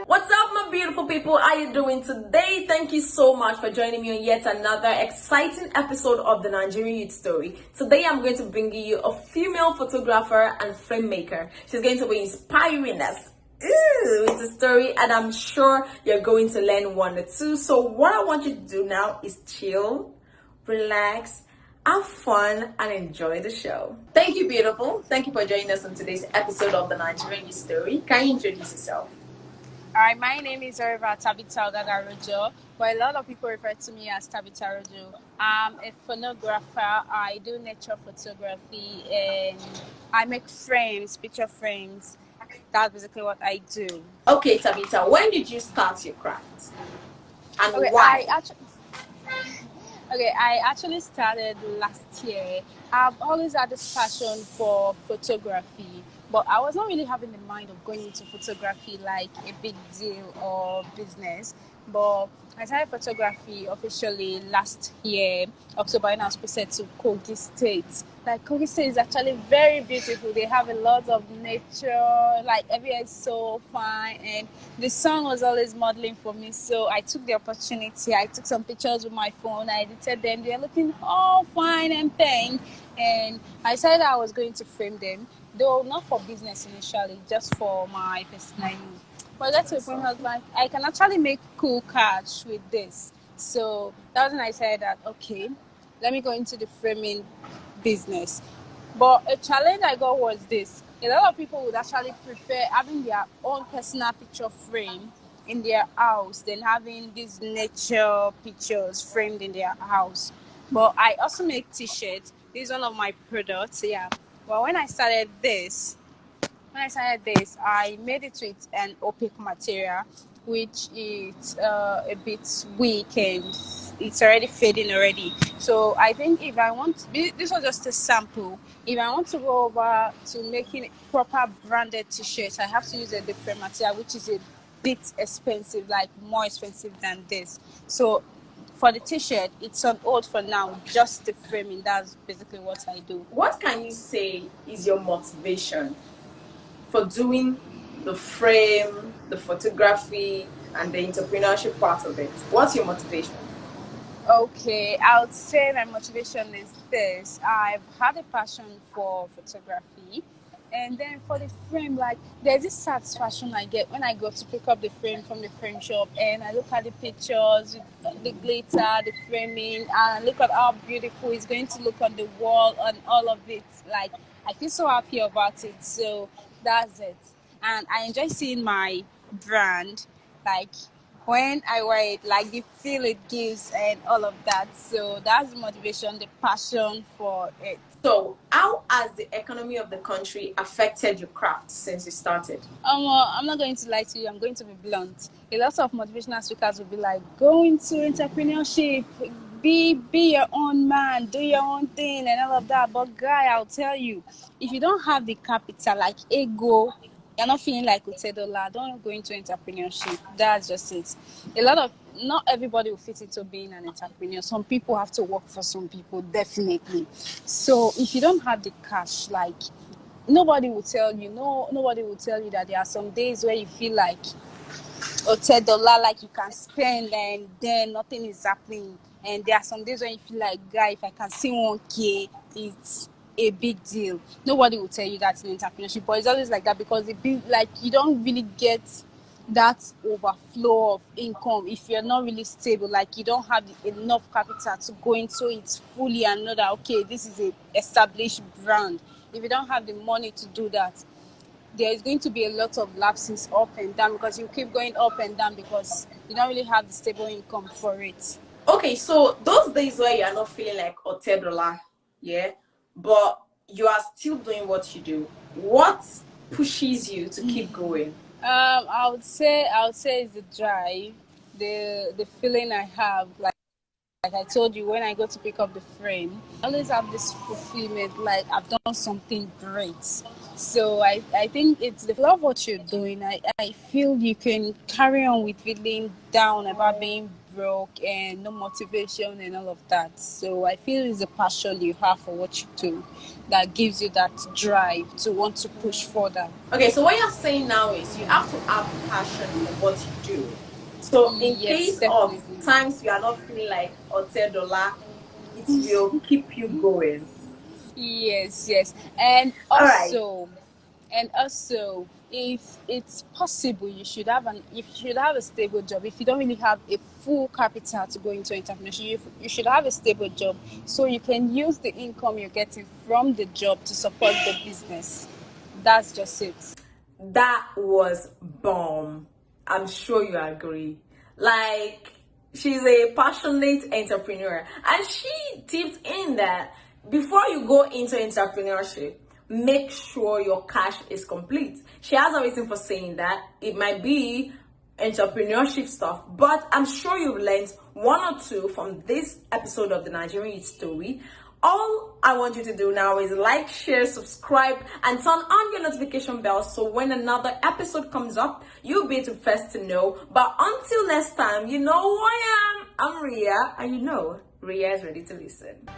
What's up, my beautiful people? How you doing today? Thank you so much for joining me on yet another exciting episode of the Nigerian Youth Story. Today, I'm going to bring you a female photographer and frame maker. She's going to be inspiring us with a story, and I'm sure you're going to learn one or two. So what I want you to do now is chill, relax, have fun, and enjoy the show. Thank you, beautiful. Thank you for joining us on today's episode of the Nigerian Youth Story. Can you introduce yourself? All right, my name is Tabitha Rojo, but a lot of people refer to me as Tabitha Rojo. I'm a photographer. I do nature photography and I make frames, picture frames. That's basically what I do. Okay, Tabitha, when did you start your craft? And Okay, why? I actually started last year. I've always had this passion for photography, but I was not really having the mind of going into photography like a big deal or business. But I started photography officially last year, October, and I was posted to Kogi State. Like, Kogi State is actually very beautiful. They have a lot of nature, like everywhere is so fine, and the sun was always modeling for me. So I took the opportunity. I took some pictures with my phone. I edited them. They're looking all fine and pink. And I decided I was going to frame them, though not for business initially, just for my personal use. But that's the point. I was like, I can actually make cool cash with this. So that was when I said that, okay, let me go into the framing business. But a challenge I got was this. A lot of people would actually prefer having their own personal picture frame in their house than having these nature pictures framed in their house. But I also make t-shirts. This is one of my products, yeah. Well, when I started this, I made it with an opaque material, which is a bit weak and it's already fading already. So I think if I want, this was just a sample. If I want to go over to making proper branded t-shirts, I have to use a different material, which is a bit expensive, like more expensive than this. So for the t-shirt, it's on hold for now, just the framing. That's basically what I do. What can you say is your motivation for doing the frame, the photography, and the entrepreneurship part of it? What's your motivation? Okay, I would say my motivation is this. I've had a passion for photography. And then for the frame, like there's this satisfaction I get when I go to pick up the frame from the frame shop and I look at the pictures, the glitter, the framing, and look at how beautiful it's going to look on the wall and all of it. Like I feel so happy about it. So that's it. And I enjoy seeing my brand, like when I wear it, like the feel it gives and all of that. So that's the motivation, the passion for it. So, how has the economy of the country affected your craft since you started? I'm not going to lie to you. I'm going to be blunt. A lot of motivational speakers will be like, go into entrepreneurship, be your own man, do your own thing, and all of that. But guy, I'll tell you, if you don't have the capital, like ego, you're not feeling like Utedola, don't go into entrepreneurship. That's just it. Not everybody will fit into being an entrepreneur. Some people have to work for some people, definitely. So if you don't have the cash, like nobody will tell you. Nobody will tell you that there are some days where you feel like $10, like you can spend and then nothing is happening. And there are some days when you feel like, guy, if I can see 1K, it's a big deal. Nobody will tell you that in entrepreneurship, but it's always like that because like you don't really get that overflow of income if you're not really stable, like you don't have enough capital to go into it fully and know that, okay, this is a established brand. If you don't have the money to do that, there is going to be a lot of lapses up and down because you keep going up and down because you don't really have the stable income for it. Okay, so those days where you are not feeling like $10, yeah, but you are still doing what you do, what pushes you to keep going? I would say it's the drive, the feeling I have, like I told you, when I go to pick up the frame, I always have this fulfillment, like I've done something great. So I think it's the love what you're doing. I feel you can carry on with feeling down about being broke and no motivation and all of that. So I feel it's the passion you have for what you do that gives you that drive to want to push further. Okay, so what you're saying now is you have to have passion for what you do. So in Yes, case of definitely. times you are not feeling like $10, it will keep you going. Yes, yes. And All right. also, if it's possible, you should have a stable job. If you don't really have a full capital to go into entrepreneurship, you should have a stable job so you can use the income you're getting from the job to support the business. That's just it. That was bomb. I'm sure you agree. Like, she's a passionate entrepreneur, and she tipped in that before you go into entrepreneurship, make sure your cash is complete. She has a reason for saying that. It might be entrepreneurship stuff, but I'm sure you've learned one or two from this episode of the Nigerian Youth Story. All I want you to do now is like, share, subscribe, and turn on your notification bell so when another episode comes up, you'll be the first to know. But until next time, you know who I am. I'm Ria, and you know Ria is ready to listen.